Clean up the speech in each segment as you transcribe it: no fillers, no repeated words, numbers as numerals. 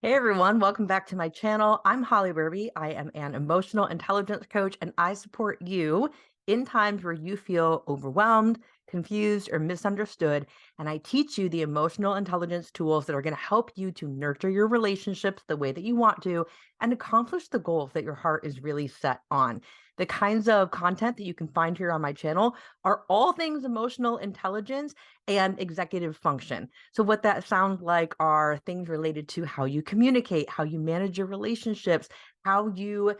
Hey everyone, welcome back to my channel. I'm Holly Berby. I am an emotional intelligence coach and I support you in times where you feel overwhelmed, confused, or misunderstood. And I teach you the emotional intelligence tools that are going to help you to nurture your relationships the way that you want to and accomplish the goals that your heart is really set on. The kinds of content that you can find here on my channel are all things emotional intelligence and executive function. So what that sounds like are things related to how you communicate, how you manage your relationships, how you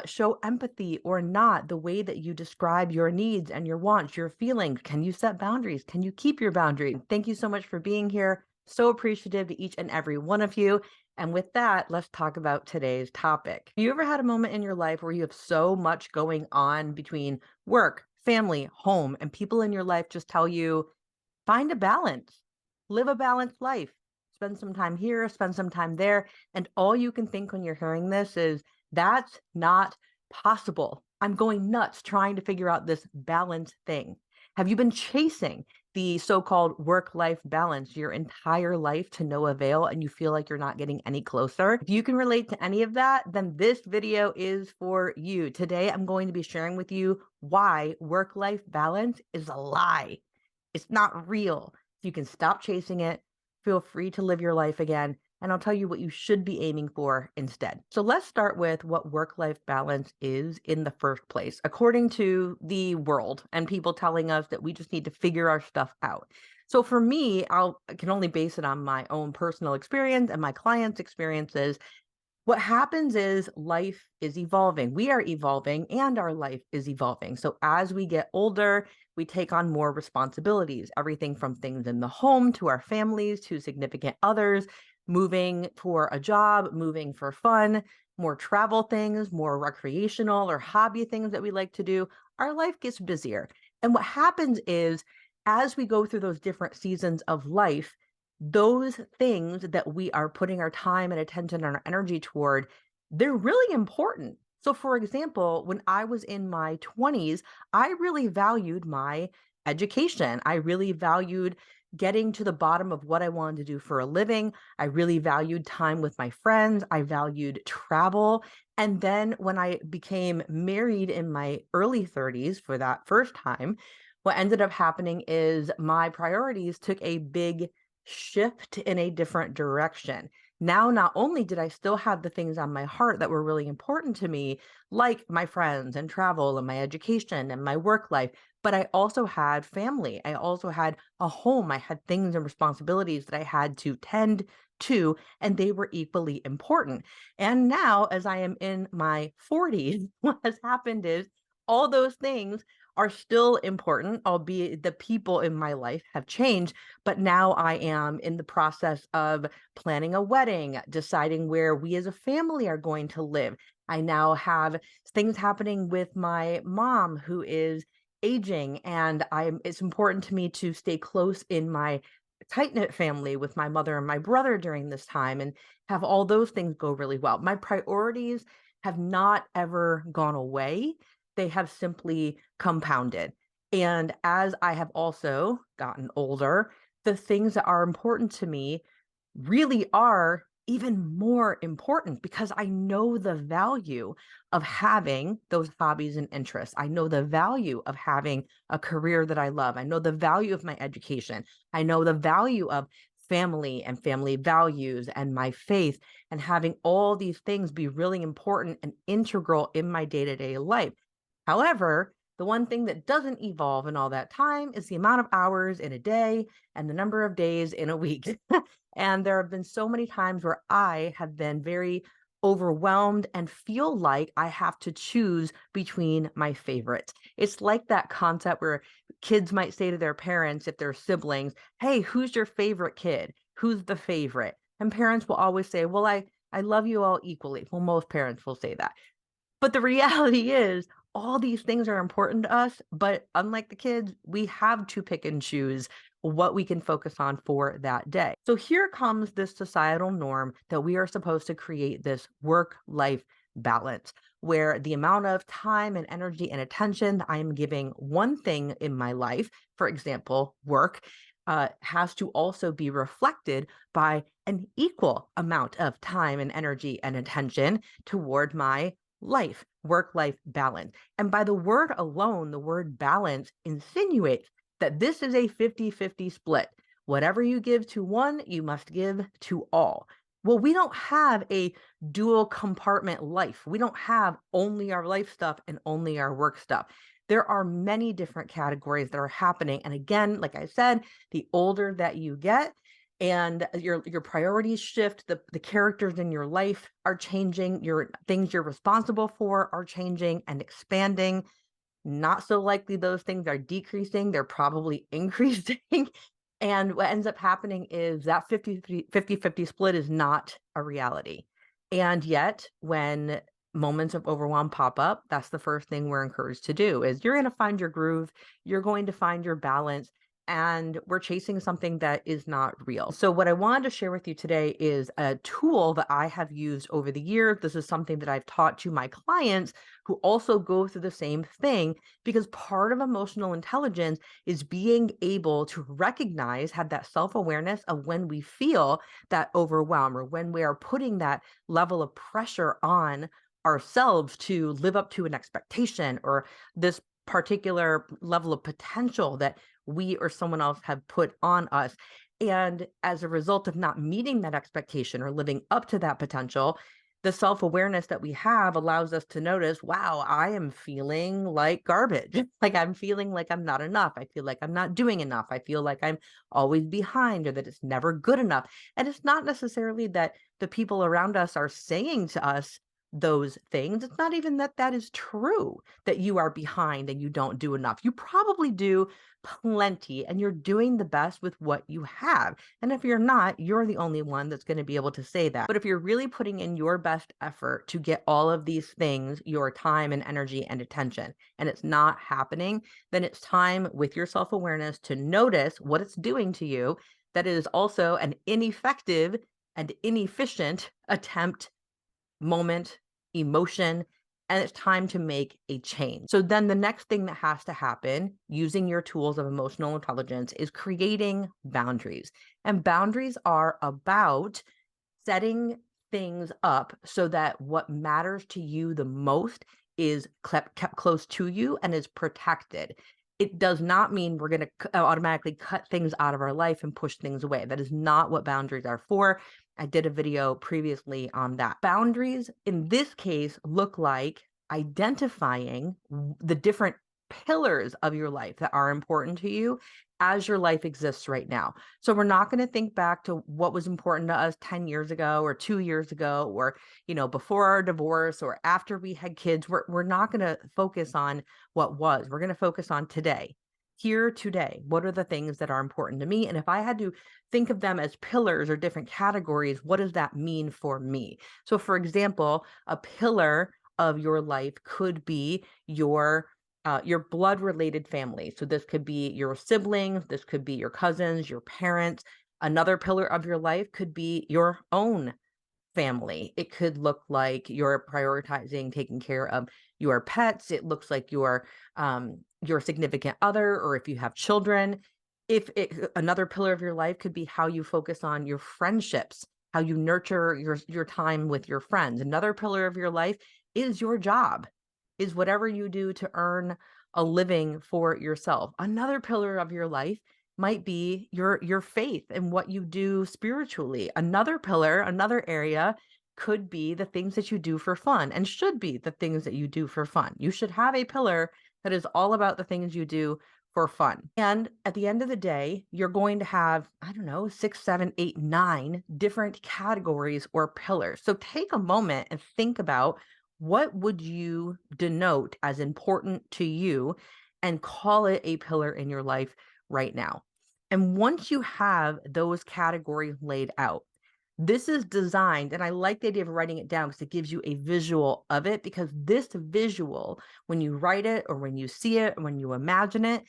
show empathy or not, the way that you describe your needs and your wants, your feelings. Can you set boundaries? Can you keep your boundaries? Thank you so much for being here. So appreciative to each and every one of you. And with that, let's talk about today's topic. Have you ever had a moment in your life where you have so much going on between work, family, home, and people in your life just tell you, find a balance, live a balanced life, spend some time here, spend some time there. And all you can think when you're hearing this is, that's not possible. I'm going nuts trying to figure out this balance thing. Have you been chasing the so-called work-life balance your entire life to no avail and you feel like you're not getting any closer? If you can relate to any of that, then this video is for you. Today, I'm going to be sharing with you why work-life balance is a lie. It's not real. If you can stop chasing it, feel free to live your life again. And I'll tell you what you should be aiming for instead. So let's start with what work-life balance is in the first place, according to the world and people telling us that we just need to figure our stuff out. So for me, I can only base it on my own personal experience and my clients' experiences. What happens is life is evolving. We are evolving and our life is evolving. So as we get older, we take on more responsibilities, everything from things in the home to our families to significant others, moving for a job, moving for fun, more travel things, more recreational or hobby things that we like to do. Our life gets busier. And what happens is as we go through those different seasons of life, those things that we are putting our time and attention and our energy toward, they're really important. So, for example, when I was in my 20s, I really valued my education. I really valued getting to the bottom of what I wanted to do for a living. I really valued time with my friends. I valued travel. And then when I became married in my early 30s for that first time, what ended up happening is my priorities took a big shift in a different direction. Now, not only did I still have the things on my heart that were really important to me, like my friends and travel and my education and my work life, but I also had family. I also had a home. I had things and responsibilities that I had to tend to, and they were equally important. And now, as I am in my 40s, what has happened is all those things are still important, albeit the people in my life have changed. But now I am in the process of planning a wedding, deciding where we as a family are going to live. I now have things happening with my mom who is aging, and it's important to me to stay close in my tight-knit family with my mother and my brother during this time and have all those things go really well. My priorities have not ever gone away. They have simply compounded. And as I have also gotten older, the things that are important to me really are even more important because I know the value of having those hobbies and interests. I know the value of having a career that I love. I know the value of my education. I know the value of family and family values and my faith and having all these things be really important and integral in my day-to-day life. However, the one thing that doesn't evolve in all that time is the amount of hours in a day and the number of days in a week. And there have been so many times where I have been very overwhelmed and feel like I have to choose between my favorites. It's like that concept where kids might say to their parents, if they're siblings, hey, who's your favorite kid? Who's the favorite? And parents will always say, well, I love you all equally. Well, most parents will say that. But the reality is all these things are important to us, but unlike the kids, we have to pick and choose what we can focus on for that day. So here comes this societal norm that we are supposed to create this work-life balance where the amount of time and energy and attention I am giving one thing in my life, for example, work, has to also be reflected by an equal amount of time and energy and attention toward my life, work life balance. And by the word alone, the word balance insinuates that this is a 50-50 split. Whatever you give to one, you must give to all. Well, we don't have a dual compartment life. We don't have only our life stuff and only our work stuff. There are many different categories that are happening. And again, like I said, the older that you get and your priorities shift, the characters in your life are changing, your things you're responsible for are changing and expanding. Not so likely those things are decreasing, they're probably increasing. And what ends up happening is that 50-50 split is not a reality. And yet, when moments of overwhelm pop up, that's the first thing we're encouraged to do is you're going to find your groove, you're going to find your balance, and we're chasing something that is not real. So what I wanted to share with you today is a tool that I have used over the years. This is something that I've taught to my clients who also go through the same thing, because part of emotional intelligence is being able to recognize, have that self-awareness of when we feel that overwhelm or when we are putting that level of pressure on ourselves to live up to an expectation or this particular level of potential that we or someone else have put on us. And as a result of not meeting that expectation or living up to that potential, the self-awareness that we have allows us to notice, wow, I am feeling like garbage. Like I'm feeling like I'm not enough. I feel like I'm not doing enough. I feel like I'm always behind or that it's never good enough. And it's not necessarily that the people around us are saying to us those things. It's not even that that is true, that you are behind and you don't do enough. You probably do plenty and you're doing the best with what you have. And if you're not, you're the only one that's going to be able to say that. But if you're really putting in your best effort to get all of these things, your time and energy and attention, and it's not happening, then it's time with your self-awareness to notice what it's doing to you. That is also an ineffective and inefficient attempt, moment, emotion, and it's time to make a change. So then the next thing that has to happen using your tools of emotional intelligence is creating boundaries. And boundaries are about setting things up so that what matters to you the most is kept close to you and is protected. It does not mean we're going to automatically cut things out of our life and push things away. That is not what boundaries are for. I did a video previously on that. Boundaries in this case look like identifying the different pillars of your life that are important to you as your life exists right now. So we're not going to think back to what was important to us 10 years ago or 2 years ago or, before our divorce or after we had kids. We're not going to focus on what was. We're going to focus on today. Here today, what are the things that are important to me? And if I had to think of them as pillars or different categories, what does that mean for me? So for example, a pillar of your life could be your blood related family. So this could be your siblings, this could be your cousins, your parents. Another pillar of your life could be your own family. It could look like you're prioritizing taking care of your pets. It looks like your significant other, or if you have children. Another pillar of your life could be how you focus on your friendships, how you nurture your time with your friends. Another pillar of your life is your job, is whatever you do to earn a living for yourself. Another pillar of your life might be your faith and what you do spiritually. Another pillar, another area could be the things that you do for fun and should be the things that you do for fun. You should have a pillar that is all about the things you do for fun. And at the end of the day, you're going to have, I don't know, 6, 7, 8, 9 different categories or pillars. So take a moment and think about what would you denote as important to you and call it a pillar in your life right now. And once you have those categories laid out, this is designed, and I like the idea of writing it down because it gives you a visual of it, because this visual, when you write it or when you see it, or when you imagine it,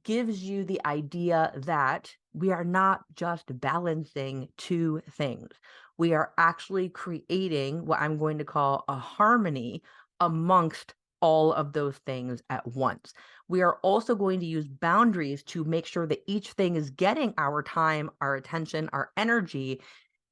gives you the idea that we are not just balancing two things. We are actually creating what I'm going to call a harmony amongst all of those things at once. We are also going to use boundaries to make sure that each thing is getting our time, our attention, our energy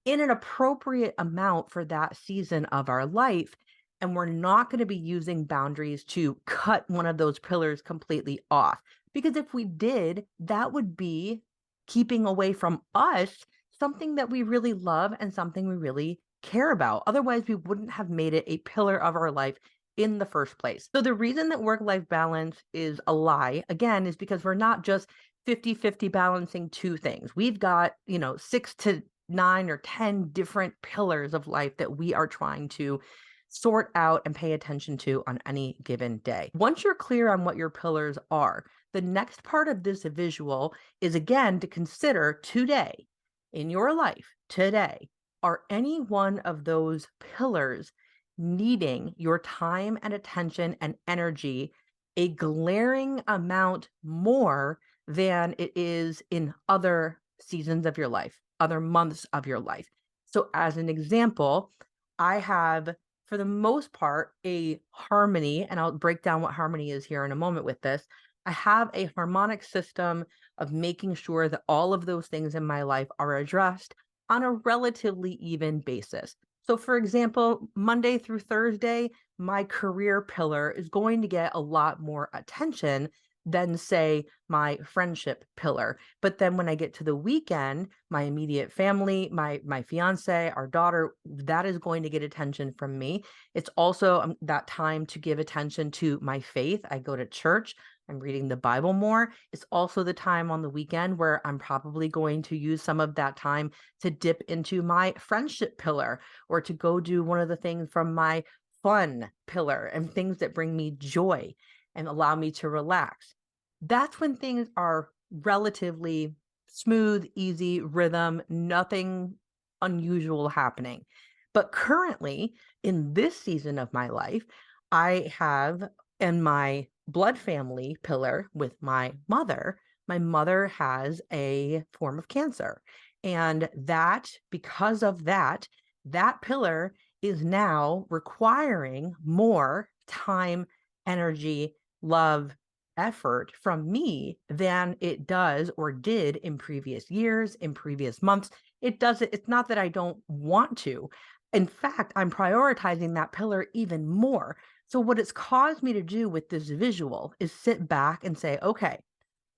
in an appropriate amount for that season of our life. And we're not going to be using boundaries to cut one of those pillars completely off. Because if we did, that would be keeping away from us something that we really love and something we really care about. Otherwise, we wouldn't have made it a pillar of our life in the first place. So the reason that work-life balance is a lie, again, is because we're not just 50-50 balancing two things. We've got, 6 to 9 or 10 different pillars of life that we are trying to sort out and pay attention to on any given day. Once you're clear on what your pillars are, the next part of this visual is again to consider today in your life, today, are any one of those pillars needing your time and attention and energy a glaring amount more than it is in other seasons of your life, other months of your life. So, as an example, I have, for the most part, a harmony, and I'll break down what harmony is here in a moment with this. I have a harmonic system of making sure that all of those things in my life are addressed on a relatively even basis. So, for example, Monday through Thursday, my career pillar is going to get a lot more attention than, say, my friendship pillar. But then when I get to the weekend, my immediate family, my fiance, our daughter, that is going to get attention from me. It's also that time to give attention to my faith. I go to church. I'm reading the Bible more. It's also the time on the weekend where I'm probably going to use some of that time to dip into my friendship pillar or to go do one of the things from my fun pillar and things that bring me joy and allow me to relax. That's when things are relatively smooth, easy, rhythm, nothing unusual happening. But currently, in this season of my life, I have in my blood family pillar with my mother has a form of cancer. And that, because of that, that pillar is now requiring more time, energy, love, effort from me than it does or did in previous years, in previous months. It's not that I don't want to. In fact, I'm prioritizing that pillar even more. So, what it's caused me to do with this visual is sit back and say, okay,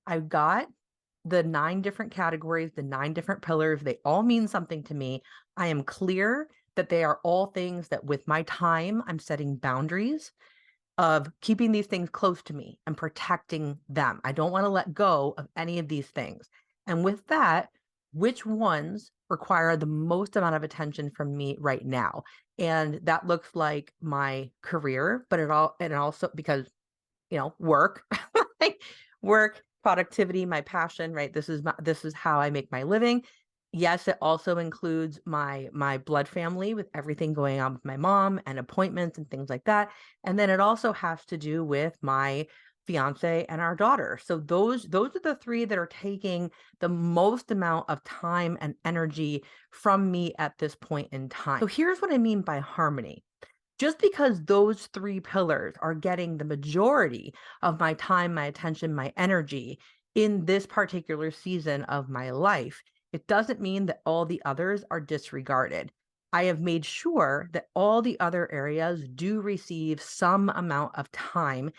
I've got the 9 different categories, the 9 different pillars. They all mean something to me. I am clear that they are all things that with my time, I'm setting boundaries of keeping these things close to me and protecting them. I don't want to let go of any of these things. And with that, which ones require the most amount of attention from me right now? And that looks like my career, but it also because work, like work, productivity, my passion, right? This is how I make my living. Yes, it also includes my blood family with everything going on with my mom and appointments and things like that. And then it also has to do with my fiance and our daughter. So those are the 3 that are taking the most amount of time and energy from me at this point in time. So here's what I mean by harmony. Just because those 3 pillars are getting the majority of my time, my attention, my energy in this particular season of my life, it doesn't mean that all the others are disregarded. I have made sure that all the other areas do receive some amount of time.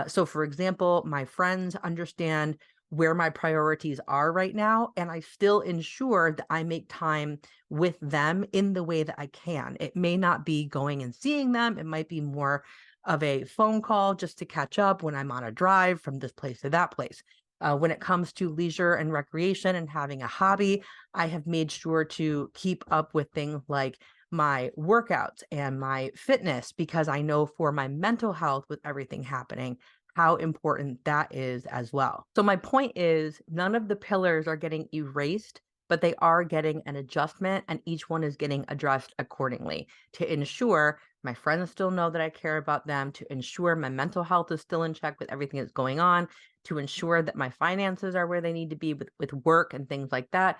So, for example, my friends understand where my priorities are right now, and I still ensure that I make time with them in the way that I can. It may not be going and seeing them, it might be more of a phone call just to catch up when I'm on a drive from this place to that place. When it comes to leisure and recreation and having a hobby, I have made sure to keep up with things like my workouts and my fitness because I know for my mental health with everything happening, how important that is as well. So my point is none of the pillars are getting erased, but they are getting an adjustment and each one is getting addressed accordingly to ensure my friends still know that I care about them, to ensure my mental health is still in check with everything that's going on, to ensure that my finances are where they need to be with work and things like that.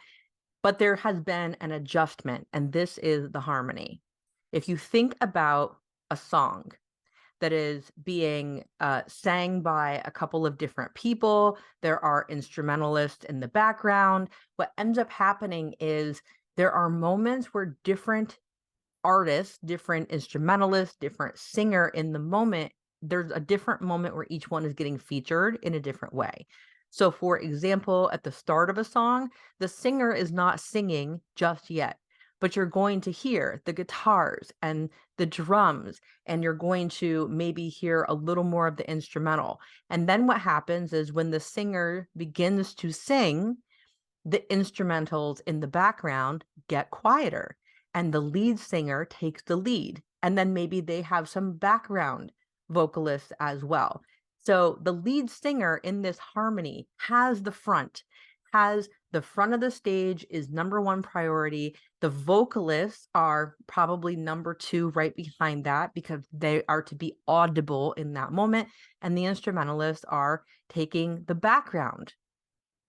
But there has been an adjustment, and this is the harmony. If you think about a song, that is being sang by a couple of different people. There are instrumentalists in the background. What ends up happening is there are moments where different artists, different instrumentalists, different singer in the moment, there's a different moment where each one is getting featured in a different way. So, for example, at the start of a song, the singer is not singing just yet, but you're going to hear the guitars and the drums, and you're going to maybe hear a little more of the instrumental. And then what happens is when the singer begins to sing, the instrumentals in the background get quieter and the lead singer takes the lead. And then maybe they have some background vocalists as well. So the lead singer in this harmony has the front of the stage is number one priority. The vocalists are probably number two right behind that because they are to be audible in that moment. And the instrumentalists are taking the background,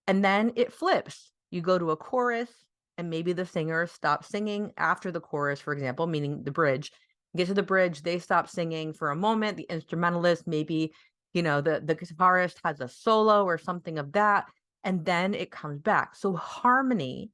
and then it flips. You go to a chorus, and maybe the singer stops singing after the chorus, for example, meaning the bridge. Get to the bridge, they stop singing for a moment. The instrumentalist, maybe, the guitarist has a solo or something of that, and then it comes back. So harmony,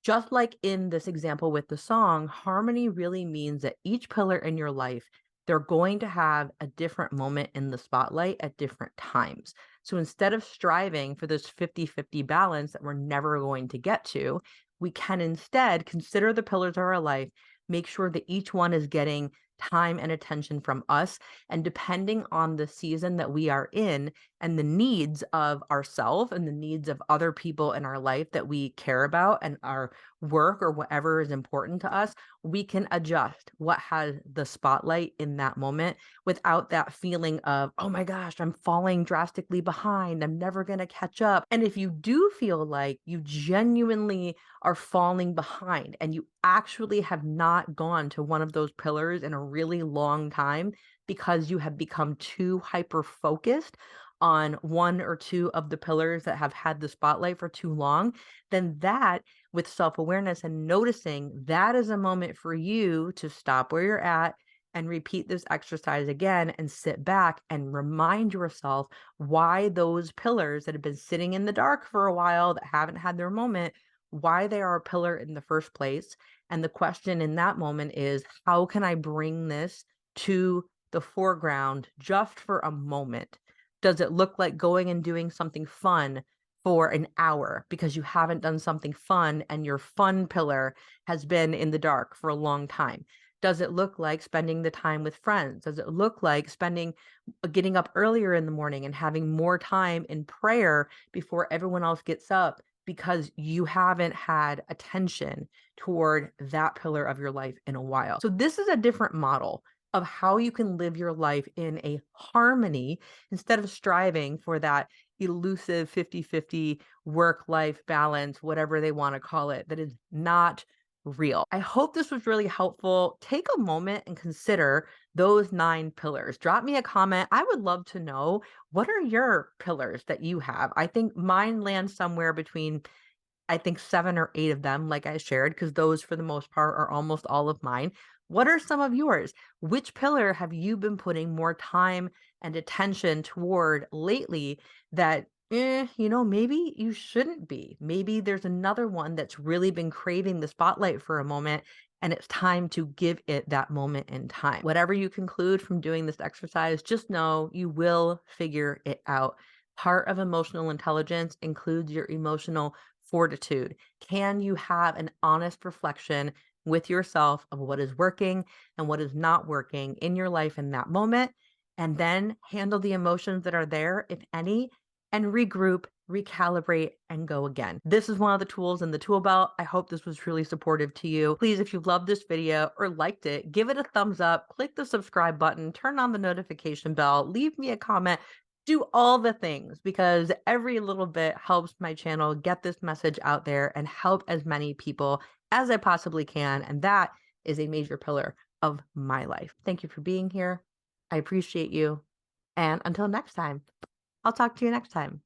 just like in this example with the song, harmony really means that each pillar in your life, they're going to have a different moment in the spotlight at different times. So instead of striving for this 50-50 balance that we're never going to get to, we can instead consider the pillars of our life, make sure that each one is getting time and attention from us. And depending on the season that we are in and the needs of ourselves and the needs of other people in our life that we care about and our work or whatever is important to us, we can adjust what has the spotlight in that moment without that feeling of, oh my gosh, I'm falling drastically behind. I'm never going to catch up. And if you do feel like you genuinely are falling behind and you actually have not gone to one of those pillars in a really long time because you have become too hyper focused on one or two of the pillars that have had the spotlight for too long, then that, with self awareness and noticing, that is a moment for you to stop where you're at and repeat this exercise again and sit back and remind yourself why those pillars that have been sitting in the dark for a while that haven't had their moment, why they are a pillar in the first place. And the question in that moment is, how can I bring this to the foreground just for a moment? Does it look like going and doing something fun for an hour because you haven't done something fun and your fun pillar has been in the dark for a long time? Does it look like spending the time with friends? Does it look like getting up earlier in the morning and having more time in prayer before everyone else gets up because you haven't had attention toward that pillar of your life in a while? So this is a different model of how you can live your life in a harmony instead of striving for that elusive 50-50 work-life balance, whatever they want to call it, that is not real. I hope this was really helpful. Take a moment and consider those 9 pillars. Drop me a comment. I would love to know, what are your pillars that you have? I think mine land somewhere between, I think 7 or 8 of them, like I shared, because those for the most part are almost all of mine. What are some of yours? Which pillar have you been putting more time and attention toward lately that, maybe you shouldn't be? Maybe there's another one that's really been craving the spotlight for a moment, and it's time to give it that moment in time. Whatever you conclude from doing this exercise, just know you will figure it out. Part of emotional intelligence includes your emotional fortitude. Can you have an honest reflection with yourself of what is working and what is not working in your life in that moment? And then handle the emotions that are there, if any, and regroup, recalibrate, and go again. This is one of the tools in the tool belt. I hope this was really supportive to you. Please, if you loved this video or liked it, give it a thumbs up, click the subscribe button, turn on the notification bell, leave me a comment. Do all the things, because every little bit helps my channel get this message out there and help as many people as I possibly can. And that is a major pillar of my life. Thank you for being here. I appreciate you. And until next time, I'll talk to you next time.